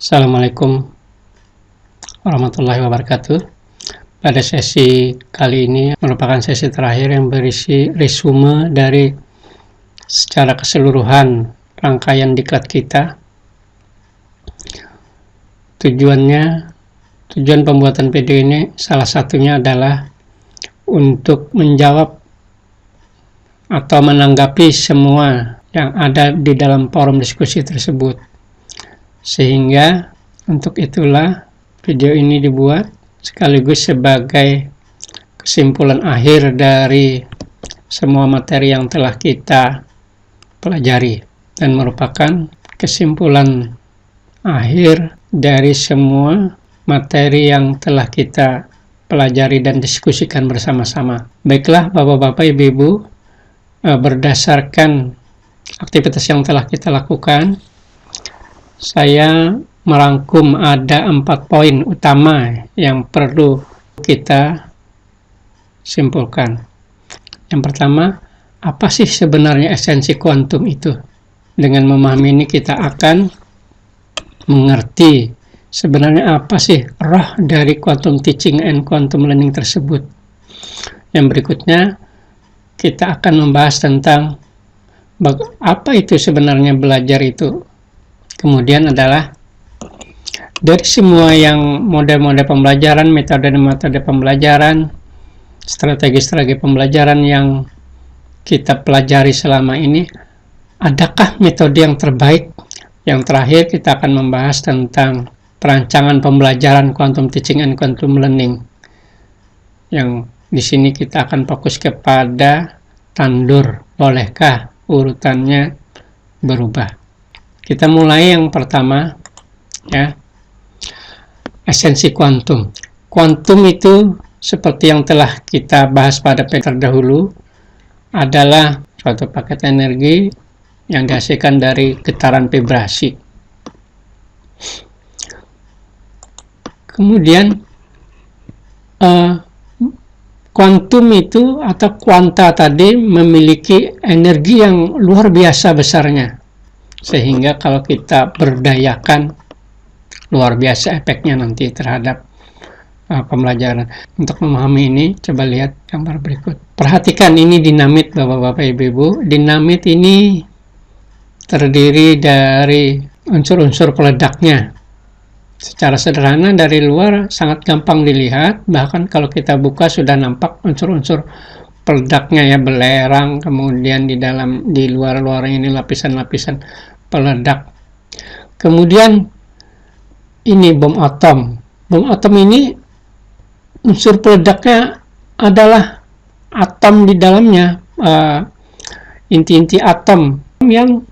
Assalamualaikum warahmatullahi wabarakatuh. Pada sesi kali ini merupakan sesi terakhir yang berisi resume dari secara keseluruhan rangkaian diklat kita. Tujuan pembuatan video ini salah satunya adalah untuk menjawab atau menanggapi semua yang ada di dalam forum diskusi tersebut. Sehingga untuk itulah video ini dibuat sekaligus sebagai kesimpulan akhir dari semua materi yang telah kita pelajari dan merupakan kesimpulan akhir dari semua materi yang telah kita pelajari dan diskusikan bersama-sama. Baiklah Bapak-Bapak, Ibu-Ibu, berdasarkan aktivitas yang telah kita lakukan, saya merangkum ada 4 poin utama yang perlu kita simpulkan. Yang pertama, apa sih sebenarnya esensi kuantum itu? Dengan memahami ini kita akan mengerti sebenarnya apa sih roh dari quantum teaching and quantum learning tersebut. Yang berikutnya, kita akan membahas tentang apa itu sebenarnya belajar itu. Kemudian adalah dari semua yang model-model pembelajaran, metode-metode pembelajaran, strategi-strategi pembelajaran yang kita pelajari selama ini, adakah metode yang terbaik? Yang terakhir kita akan membahas tentang perancangan pembelajaran quantum teaching and quantum learning. Yang di sini kita akan fokus kepada tandur, bolehkah urutannya berubah? Kita mulai yang pertama, ya, esensi kuantum. Kuantum itu seperti yang telah kita bahas pada terdahulu adalah suatu paket energi yang dihasilkan dari getaran vibrasi. Kemudian kuantum itu atau kuanta tadi memiliki energi yang luar biasa besarnya. Sehingga kalau kita berdayakan, luar biasa efeknya nanti terhadap pembelajaran. Untuk memahami ini, coba lihat gambar berikut. Perhatikan ini dinamit Bapak-Bapak, Ibu-Ibu. Dinamit ini terdiri dari unsur-unsur peledaknya. Secara sederhana dari luar sangat gampang dilihat, bahkan kalau kita buka sudah nampak unsur-unsur peledaknya, ya, belerang, kemudian di luar ini lapisan-lapisan peledak. Kemudian ini bom atom. Bom atom ini unsur peledaknya adalah atom di dalamnya, inti-inti atom yang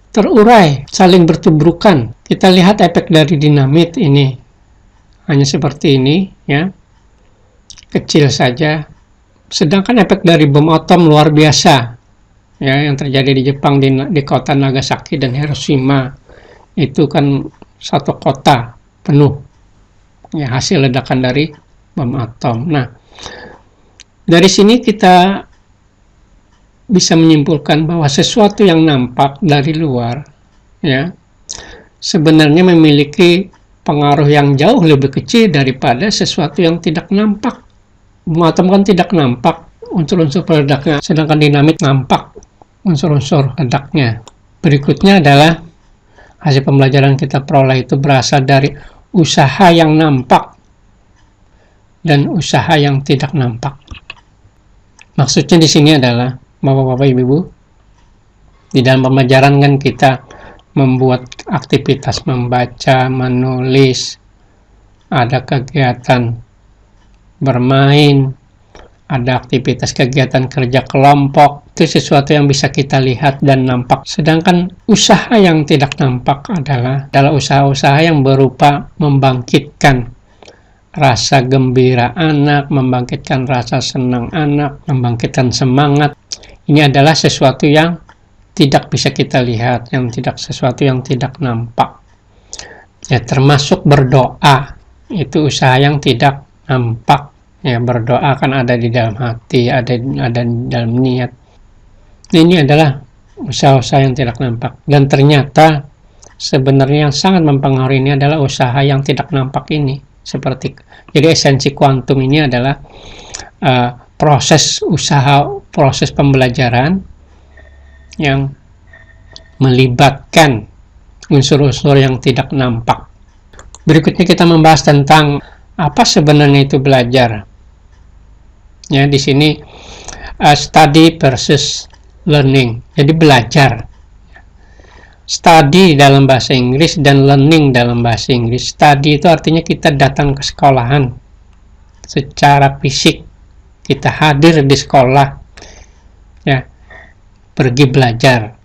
terurai, saling bertubrukan. Kita lihat efek dari dinamit ini hanya seperti ini, ya, kecil saja. Sedangkan efek dari bom atom luar biasa, ya, yang terjadi di Jepang di kota Nagasaki dan Hiroshima. Itu kan satu kota penuh, ya, hasil ledakan dari bom atom. Nah, dari sini kita bisa menyimpulkan bahwa sesuatu yang nampak dari luar, ya, sebenarnya memiliki pengaruh yang jauh lebih kecil daripada sesuatu yang tidak nampak. Bom atom kan tidak nampak unsur-unsur peledaknya, sedangkan dinamit nampak unsur-unsur ledaknya. Berikutnya adalah hasil pembelajaran kita peroleh itu berasal dari usaha yang nampak dan usaha yang tidak nampak. Maksudnya di sini adalah Bapak-Bapak, Ibu-Ibu, di dalam pembelajaran kan kita membuat aktivitas membaca, menulis, ada kegiatan bermain, ada aktivitas kegiatan kerja kelompok. Itu sesuatu yang bisa kita lihat dan nampak. Sedangkan usaha yang tidak nampak adalah usaha-usaha yang berupa membangkitkan rasa gembira anak, membangkitkan rasa senang anak, membangkitkan semangat. Ini adalah sesuatu yang tidak bisa kita lihat, sesuatu yang tidak nampak. Ya, termasuk berdoa, itu usaha yang tidak nampak. Ya, berdoa kan ada di dalam hati, ada di dalam niat. Ini adalah usaha-usaha yang tidak nampak. Dan ternyata sebenarnya yang sangat mempengaruhi ini adalah usaha yang tidak nampak ini. Jadi esensi kuantum ini adalah proses pembelajaran yang melibatkan unsur-unsur yang tidak nampak. Berikutnya kita membahas tentang apa sebenarnya itu belajar. Ya, di sini study versus learning. Jadi belajar. Study dalam bahasa Inggris dan learning dalam bahasa Inggris. Study itu artinya kita datang ke sekolahan secara fisik. Kita hadir di sekolah. Ya, pergi belajar.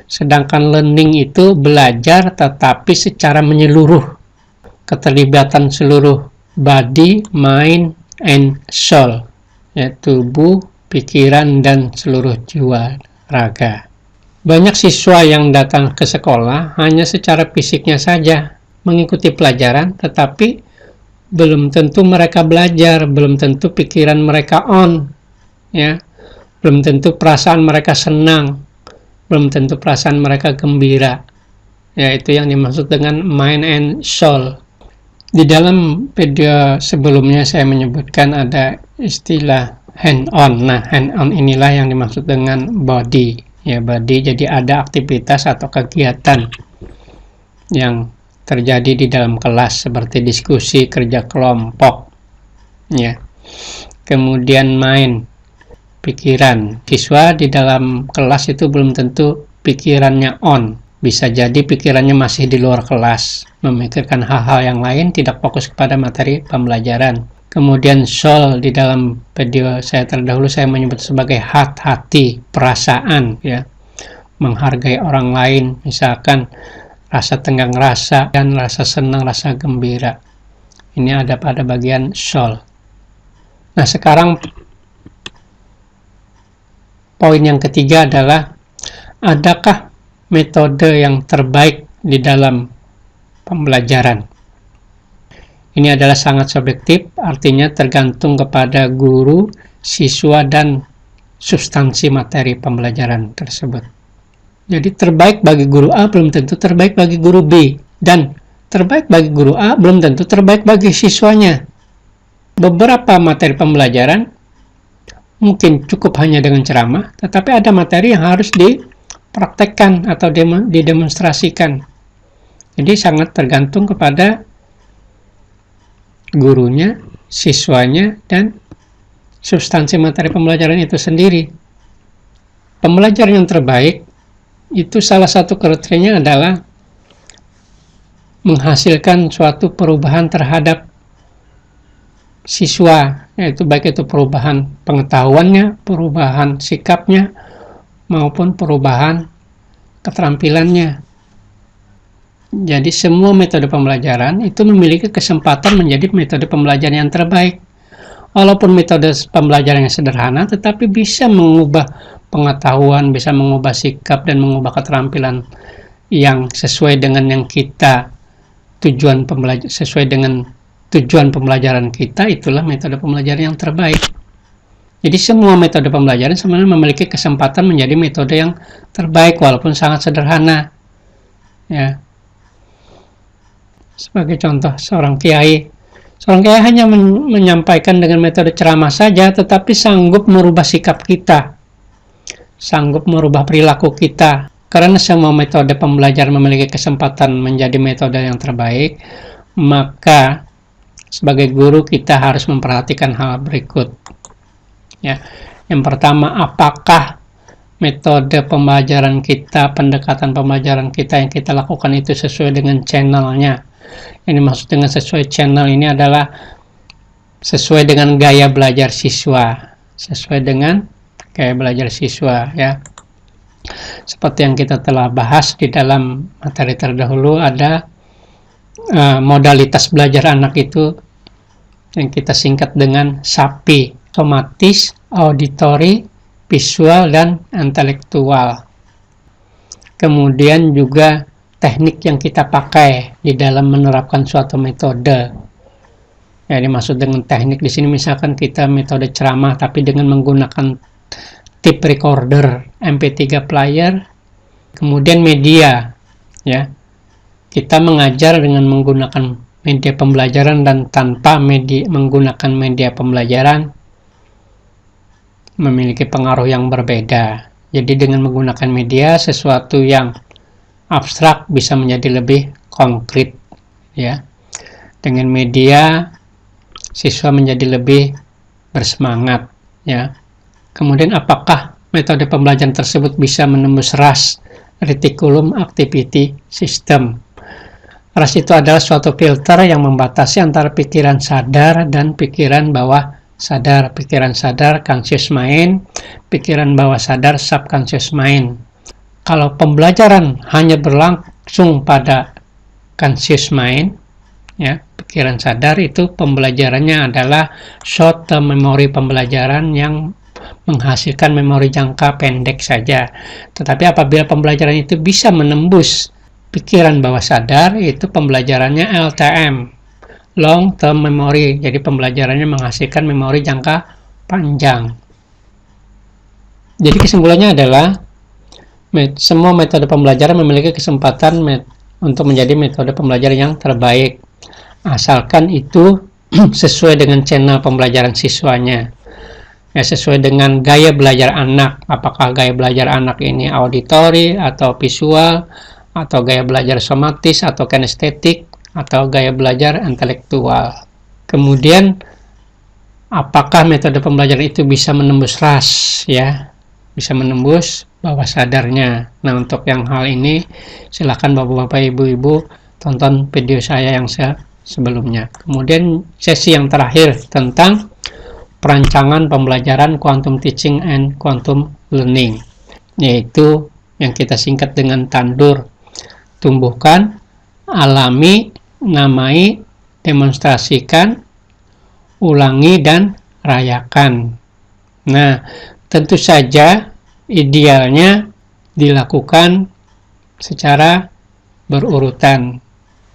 Sedangkan learning itu belajar tetapi secara menyeluruh. Keterlibatan seluruh body, mind, and soul, ya, tubuh, pikiran, dan seluruh jiwa raga. Banyak siswa yang datang ke sekolah hanya secara fisiknya saja mengikuti pelajaran, tetapi belum tentu mereka belajar, belum tentu pikiran mereka on, ya, belum tentu perasaan mereka senang, belum tentu perasaan mereka gembira. Ya, itu yang dimaksud dengan mind and soul. Di dalam video sebelumnya saya menyebutkan ada istilah hand on. Nah, hand on inilah yang dimaksud dengan body. Ya, body, jadi ada aktivitas atau kegiatan yang terjadi di dalam kelas seperti diskusi, kerja kelompok. Ya. Kemudian mind, pikiran. Siswa di dalam kelas itu belum tentu pikirannya on. Bisa jadi pikirannya masih di luar kelas, memikirkan hal-hal yang lain, tidak fokus kepada materi pembelajaran. Kemudian soul, di dalam video saya terdahulu saya menyebut sebagai hati, perasaan, ya, menghargai orang lain, misalkan rasa tenggang rasa dan rasa senang, rasa gembira. Ini ada pada bagian soul. Nah, sekarang poin yang ketiga adalah, adakah metode yang terbaik di dalam pembelajaran? Ini adalah sangat subjektif, artinya tergantung kepada guru, siswa, dan substansi materi pembelajaran tersebut. Jadi terbaik bagi guru A belum tentu terbaik bagi guru B, dan terbaik bagi guru A belum tentu terbaik bagi siswanya. Beberapa materi pembelajaran mungkin cukup hanya dengan ceramah, tetapi ada materi yang harus dipraktekkan atau didemonstrasikan. Jadi sangat tergantung kepada gurunya, siswanya, dan substansi materi pembelajaran itu sendiri. Pembelajaran yang terbaik itu salah satu kriterianya adalah menghasilkan suatu perubahan terhadap siswa, yaitu baik itu perubahan pengetahuannya, perubahan sikapnya, maupun perubahan keterampilannya. Jadi semua metode pembelajaran itu memiliki kesempatan menjadi metode pembelajaran yang terbaik. Walaupun metode pembelajaran yang sederhana, tetapi bisa mengubah pengetahuan, bisa mengubah sikap, dan mengubah keterampilan yang sesuai dengan yang kita sesuai dengan tujuan pembelajaran kita. Itulah metode pembelajaran yang terbaik. Jadi semua metode pembelajaran sebenarnya memiliki kesempatan menjadi metode yang terbaik walaupun sangat sederhana. Ya. Sebagai contoh, seorang kiai hanya menyampaikan dengan metode ceramah saja, tetapi sanggup merubah sikap kita, sanggup merubah perilaku kita. Karena semua metode pembelajaran memiliki kesempatan menjadi metode yang terbaik, maka sebagai guru kita harus memperhatikan hal berikut. Ya. Yang pertama, apakah metode pembelajaran kita, pendekatan pembelajaran kita yang kita lakukan itu sesuai dengan channelnya. Ini maksud dengan sesuai channel ini adalah sesuai dengan gaya belajar siswa, sesuai dengan gaya belajar siswa, ya. Seperti yang kita telah bahas di dalam materi terdahulu, ada modalitas belajar anak itu yang kita singkat dengan SAPI, somatis, auditory, visual, dan intelektual. Kemudian juga teknik yang kita pakai di dalam menerapkan suatu metode. Ya, dimaksud dengan teknik di sini misalkan kita metode ceramah tapi dengan menggunakan tape recorder, MP3 player, kemudian media ya. Kita mengajar dengan menggunakan media pembelajaran dan tanpa menggunakan media pembelajaran memiliki pengaruh yang berbeda. Jadi dengan menggunakan media, sesuatu yang abstrak bisa menjadi lebih konkret, ya. Dengan media, siswa menjadi lebih bersemangat, ya. Kemudian apakah metode pembelajaran tersebut bisa menembus RAS, Reticulum Activity System? RAS itu adalah suatu filter yang membatasi antara pikiran sadar dan pikiran bawah sadar. Pikiran sadar conscious mind, pikiran bawah sadar subconscious mind. Kalau pembelajaran hanya berlangsung pada conscious mind, ya, pikiran sadar, itu pembelajarannya adalah short term memory, pembelajaran yang menghasilkan memori jangka pendek saja. Tetapi apabila pembelajaran itu bisa menembus pikiran bawah sadar, itu pembelajarannya LTM, long term memory. Jadi pembelajarannya menghasilkan memori jangka panjang. Jadi kesimpulannya adalah semua metode pembelajaran memiliki kesempatan untuk menjadi metode pembelajaran yang terbaik, asalkan itu sesuai dengan channel pembelajaran siswanya, ya, sesuai dengan gaya belajar anak. Apakah gaya belajar anak ini auditory atau visual, atau gaya belajar somatis atau kinestetik, atau gaya belajar intelektual. Kemudian apakah metode pembelajaran itu bisa menembus RAS, ya, bisa menembus bawah sadarnya. Nah, untuk yang hal ini silakan bapak-bapak, ibu-ibu tonton video saya yang sebelumnya. Kemudian sesi yang terakhir tentang perancangan pembelajaran quantum teaching and quantum learning, yaitu yang kita singkat dengan TANDUR. Tumbuhkan, alami, namai, demonstrasikan, ulangi, dan rayakan. Nah, tentu saja idealnya dilakukan secara berurutan.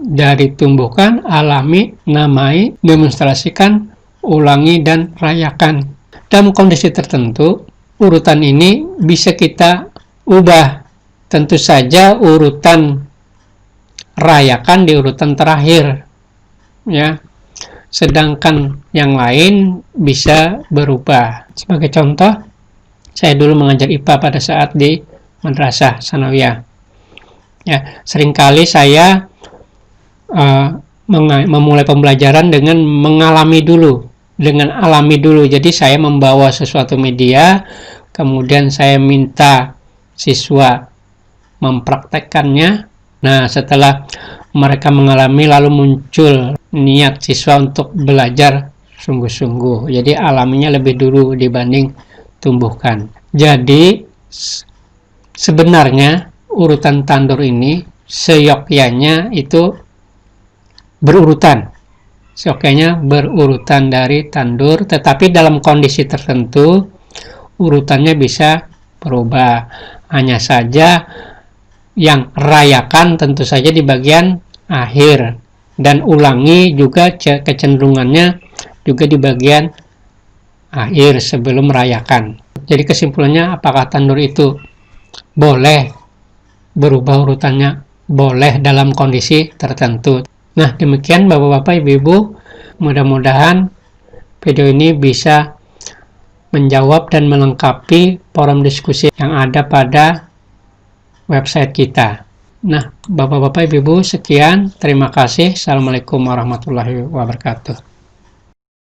Dari tumbuhkan, alami, namai, demonstrasikan, ulangi, dan rayakan. Dalam kondisi tertentu, urutan ini bisa kita ubah. Tentu saja urutan rayakan di urutan terakhir, ya. Sedangkan yang lain bisa berubah. Sebagai contoh, saya dulu mengajar IPA pada saat di Madrasah Sanawiyah. Ya, seringkali saya memulai pembelajaran dengan alami dulu. Jadi saya membawa sesuatu media, kemudian saya minta siswa mempraktekkannya. Nah, setelah mereka mengalami, lalu muncul niat siswa untuk belajar sungguh-sungguh. Jadi alaminya lebih dulu dibanding tumbuhkan. Jadi sebenarnya urutan TANDUR ini seyogyanya itu berurutan. Seyogyanya berurutan dari TANDUR, tetapi dalam kondisi tertentu urutannya bisa berubah. Hanya saja yang rayakan tentu saja di bagian akhir, dan ulangi juga kecenderungannya juga di bagian akhir sebelum rayakan. Jadi kesimpulannya, apakah TANDUR itu boleh berubah urutannya? Boleh dalam kondisi tertentu. Nah, demikian bapak-bapak, ibu-ibu, mudah-mudahan video ini bisa menjawab dan melengkapi forum diskusi yang ada pada website kita. Nah, bapak-bapak, ibu-ibu, sekian. Terima kasih. Assalamualaikum warahmatullahi wabarakatuh.